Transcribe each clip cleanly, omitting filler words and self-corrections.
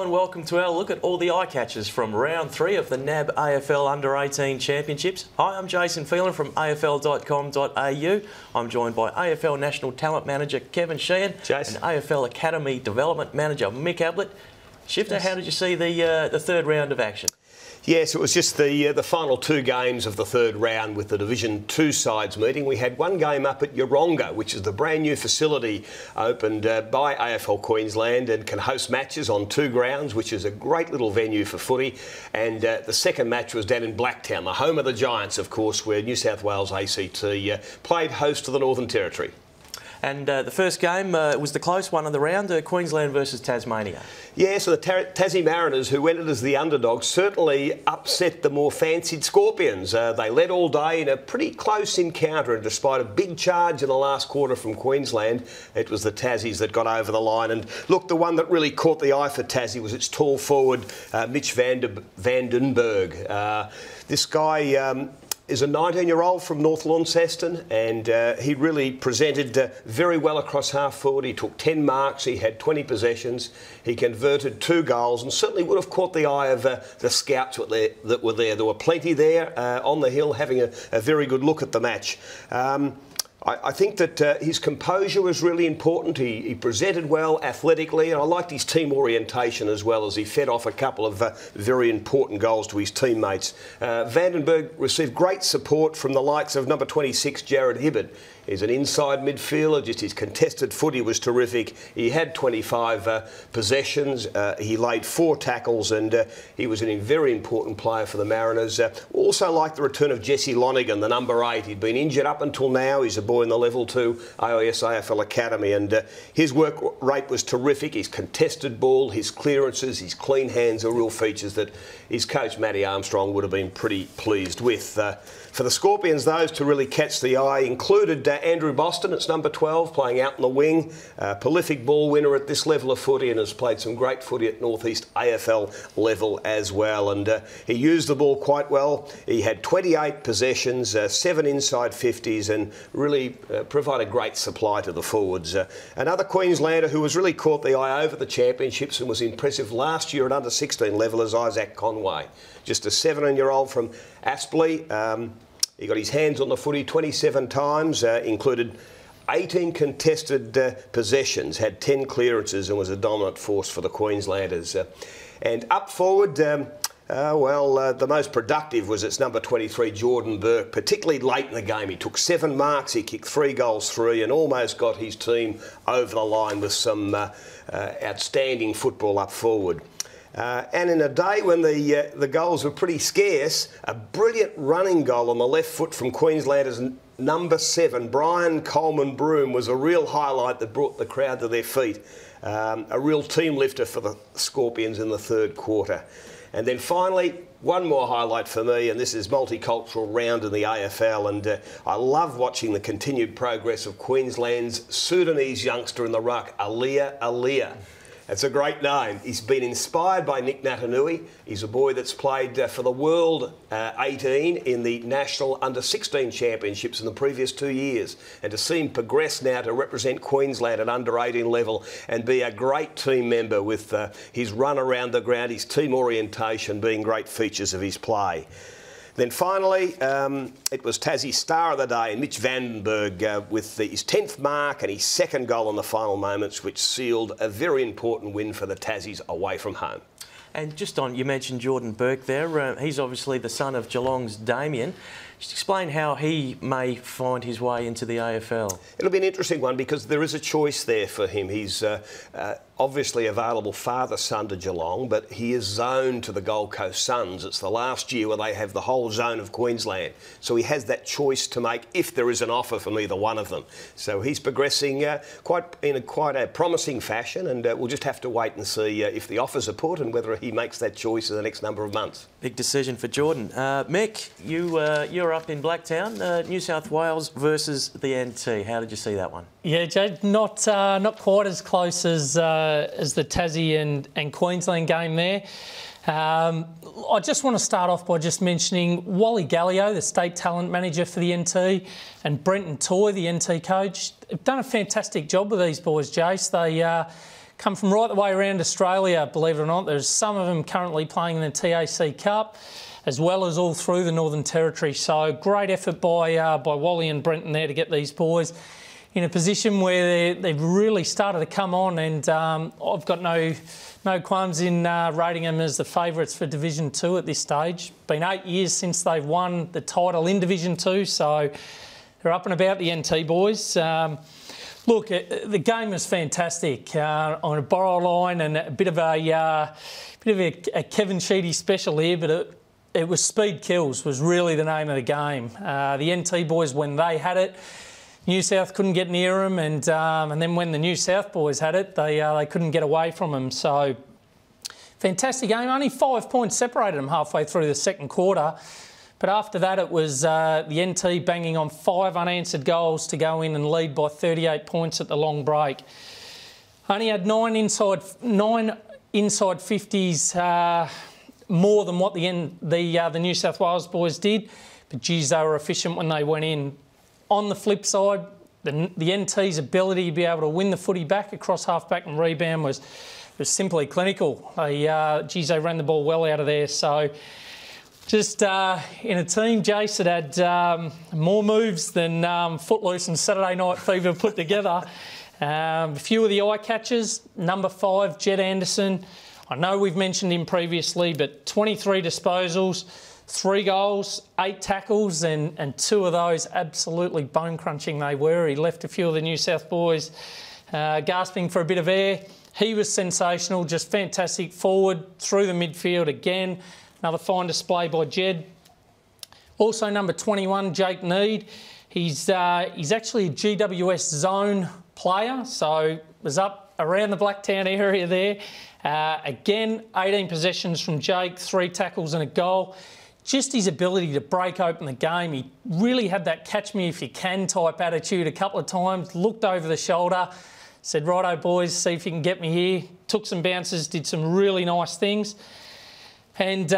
and welcome to our look at all the eye catchers from round 3 of the NAB AFL Under-18 Championships. Hi, I'm Jason Phelan from afl.com.au. I'm joined by AFL National Talent Manager Kevin Sheehan and AFL Academy Development Manager Mick Ablett. Shifter, how did you see the third round of action? Yes, it was just the final 2 games of the third round with the Division 2 sides meeting. We had one game up at Yeronga, which is the brand new facility opened by AFL Queensland and can host matches on 2 grounds, which is a great little venue for footy. And the second match was down in Blacktown, the home of the Giants, of course, where New South Wales ACT played host to the Northern Territory. And the first game was the close one of the round, Queensland versus Tasmania. Yeah, so the Tassie Mariners, who went as the underdogs, certainly upset the more fancied Scorpions. They led all day in a pretty close encounter, and despite a big charge in the last quarter from Queensland, it was the Tassies that got over the line. And look, the one that really caught the eye for Tassie was its tall forward, Mitch van den Berg. This guy is a 19-year-old from North Launceston, and he really presented very well across half forward. He took 10 marks, he had 20 possessions, he converted 2 goals, and certainly would have caught the eye of the scouts that were there. There were plenty there on the hill having a very good look at the match. I think that his composure was really important. He presented well athletically, and I liked his team orientation as well, as he fed off a couple of very important goals to his teammates. Van den Berg received great support from the likes of number 26, Jared Hibbert. He's an inside midfielder, just his contested footy was terrific. He had 25 possessions, he laid 4 tackles, and he was a very important player for the Mariners. Also liked the return of Jesse Lonigan, the number 8. He'd been injured up until now. He's a boy in the Level 2 AIS AFL Academy, and his work rate was terrific. His contested ball, his clearances, his clean hands are real features that his coach Matty Armstrong would have been pretty pleased with. For the Scorpions, those to really catch the eye included Andrew Boston, it's number 12, playing out in the wing. Prolific ball winner at this level of footy, and has played some great footy at North East AFL level as well. And he used the ball quite well. He had 28 possessions, 7 inside 50s, and really provided great supply to the forwards. Another Queenslander who was really caught the eye over the championships and was impressive last year at under 16 level is Isaac Conway. Just a 17-year-old from Aspley. He got his hands on the footy 27 times, included 18 contested possessions, had 10 clearances, and was a dominant force for the Queenslanders. And up forward, the most productive was its number 23, Jordan Burke, particularly late in the game. He took 7 marks, he kicked 3 goals, 3, and almost got his team over the line with some outstanding football up forward. And in a day when the goals were pretty scarce, a brilliant running goal on the left foot from Queenslanders number 7, Brian Coleman Broom, was a real highlight that brought the crowd to their feet. A real team lifter for the Scorpions in the third quarter. And then finally, one more highlight for me, and this is multicultural round in the AFL, and I love watching the continued progress of Queensland's Sudanese youngster in the ruck, Aliyah. It's a great name. He's been inspired by Nick Natanui. He's a boy that's played for the World 18 in the National Under-16 Championships in the previous 2 years. And to see him progress now to represent Queensland at Under-18 level and be a great team member with his run around the ground, his team orientation being great features of his play. Then finally, it was Tassie's star of the day, Mitch van den Berg, with his 10th mark and his 2nd goal in the final moments, which sealed a very important win for the Tassies away from home. And just on, you mentioned Jordan Burke there. He's obviously the son of Geelong's Damien. Just explain how he may find his way into the AFL. It'll be an interesting one because there is a choice there for him. He's obviously available father-son to Geelong, but he is zoned to the Gold Coast Suns. It's the last year where they have the whole zone of Queensland. So he has that choice to make if there is an offer from either one of them. So he's progressing in quite a promising fashion, and we'll just have to wait and see if the offers are put and whether he makes that choice in the next number of months. Big decision for Jordan. Mick, you're up in Blacktown, New South Wales versus the NT. How did you see that one? Yeah, Jade, not quite as close as the Tassie and Queensland game there. I just want to start off by just mentioning Wally Gallio, the State Talent Manager for the NT, and Brenton Toy, the NT coach. They've done a fantastic job with these boys, Jace. They come from right the way around Australia, believe it or not. There's some of them currently playing in the TAC Cup, as well as all through the Northern Territory. So great effort by Wally and Brenton there to get these boys in a position where they've really started to come on, and I've got no qualms in rating them as the favourites for Division 2 at this stage. Been 8 years since they've won the title in Division 2, so they're up and about, the NT boys. Look, the game was fantastic on a borrow line, and a bit of a Kevin Sheedy special here, but it was speed kills was really the name of the game. The NT boys, when they had it, New South couldn't get near them, and then when the New South boys had it, they couldn't get away from them. So fantastic game. Only 5 points separated them halfway through the second quarter. But after that, it was the NT banging on 5 unanswered goals to go in and lead by 38 points at the long break. Only had 9 inside 50s, more than what the New South Wales boys did. But geez, they were efficient when they went in. On the flip side, the NT's ability to be able to win the footy back across half-back and rebound was simply clinical. They ran the ball well out of there. So just in a team, Jace, that had more moves than Footloose and Saturday Night Fever put together. A few of the eye catchers. Number 5, Jed Anderson. I know we've mentioned him previously, but 23 disposals, 3 goals, 8 tackles, and 2 of those absolutely bone-crunching they were. He left a few of the New South boys gasping for a bit of air. He was sensational, just fantastic forward, through the midfield again. Another fine display by Jed. Also number 21, Jake Need. He's actually a GWS zone player, so was up around the Blacktown area there. Again, 18 possessions from Jake, 3 tackles and a goal. Just his ability to break open the game. He really had that catch me if you can type attitude a couple of times. Looked over the shoulder, said, righto boys, see if you can get me here. Took some bounces, did some really nice things. And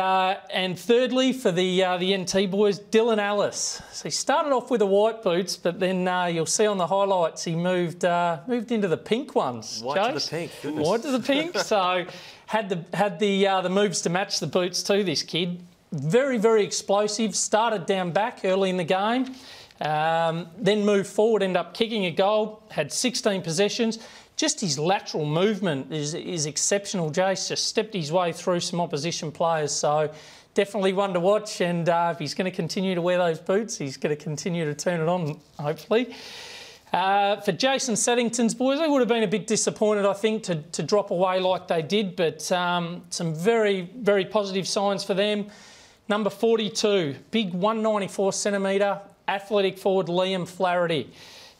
thirdly, for the NT boys, Dylan Ellis. So he started off with the white boots, but then you'll see on the highlights he moved into the pink ones. White to the pink, goodness. White to the pink. So had the moves to match the boots too, this kid. Very, very explosive. Started down back early in the game. Then moved forward, ended up kicking a goal. Had 16 possessions. Just his lateral movement is exceptional. Jace just stepped his way through some opposition players. So definitely one to watch. And if he's going to continue to wear those boots, he's going to continue to turn it on, hopefully. For Jason Saddington's boys, they would have been a bit disappointed, I think, to drop away like they did. But some very, very positive signs for them. Number 42, big 194 centimetre, athletic forward Liam Flaherty.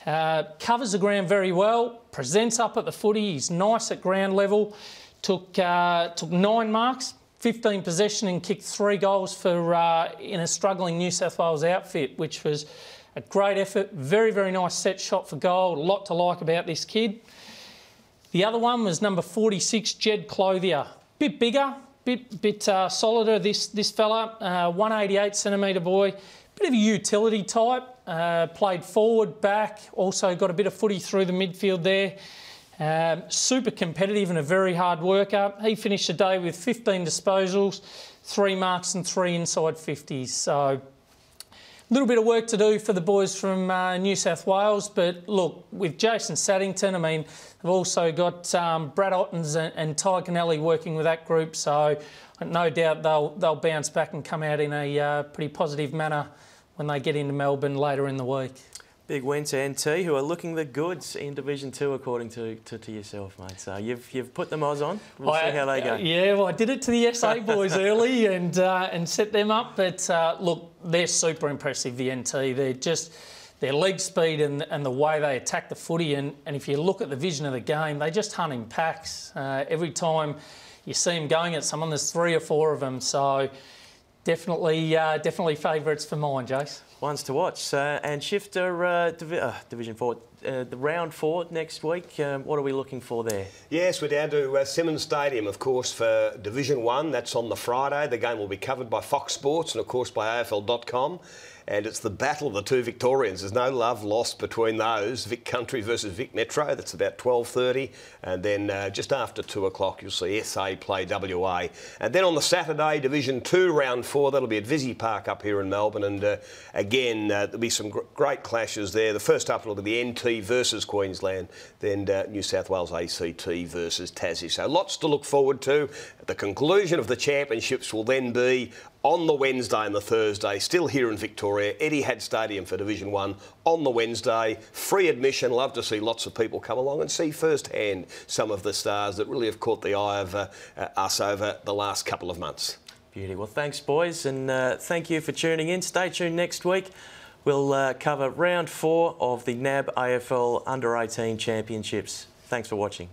Covers the ground very well, presents up at the footy, he's nice at ground level. Took 9 marks, 15 possession and kicked 3 goals for in a struggling New South Wales outfit, which was a great effort. Very, very nice set shot for goal. A lot to like about this kid. The other one was number 46, Jed Clothier. Bit bigger, bit solider, this fella. 188 centimetre boy. Bit of a utility type. Played forward, back. Also got a bit of footy through the midfield there. Super competitive and a very hard worker. He finished the day with 15 disposals, 3 marks and 3 inside 50s. So a little bit of work to do for the boys from New South Wales. But look, with Jason Saddington, I mean, they've also got Brad Ottens and Ty Kennelly working with that group. So no doubt they'll bounce back and come out in a pretty positive manner when they get into Melbourne later in the week. Big win to NT, who are looking the goods in Division 2, according to yourself, mate. So you've put them odds on. We'll see how they go. Yeah, well, I did it to the SA boys early and set them up. But look, they're super impressive, the NT. They're just their leg speed and the way they attack the footy. And if you look at the vision of the game, they just hunt in packs. Every time you see them going at someone, there's 3 or 4 of them. So definitely favourites for mine, Jace. Ones to watch. And Shifter Division 4, the round 4 next week. What are we looking for there? Yes, we're down to Simmons Stadium, of course, for Division 1. That's on the Friday. The game will be covered by Fox Sports and, of course, by AFL.com. and it's the battle of the two Victorians. There's no love lost between those. Vic Country versus Vic Metro, that's about 12:30, and then just after 2 o'clock you'll see SA play WA. And then on the Saturday, Division 2 round 4, that'll be at Visy Park up here in Melbourne, and again there'll be some great clashes there. The first up will be the NT versus Queensland, then New South Wales ACT versus Tassie. So lots to look forward to. The conclusion of the championships will then be on the Wednesday and the Thursday, still here in Victoria, Etihad Stadium for Division 1 on the Wednesday. Free admission. Love to see lots of people come along and see firsthand some of the stars that really have caught the eye of us over the last couple of months. Beauty. Well, thanks, boys, and thank you for tuning in. Stay tuned next week. We'll cover round 4 of the NAB AFL Under-18 Championships. Thanks for watching.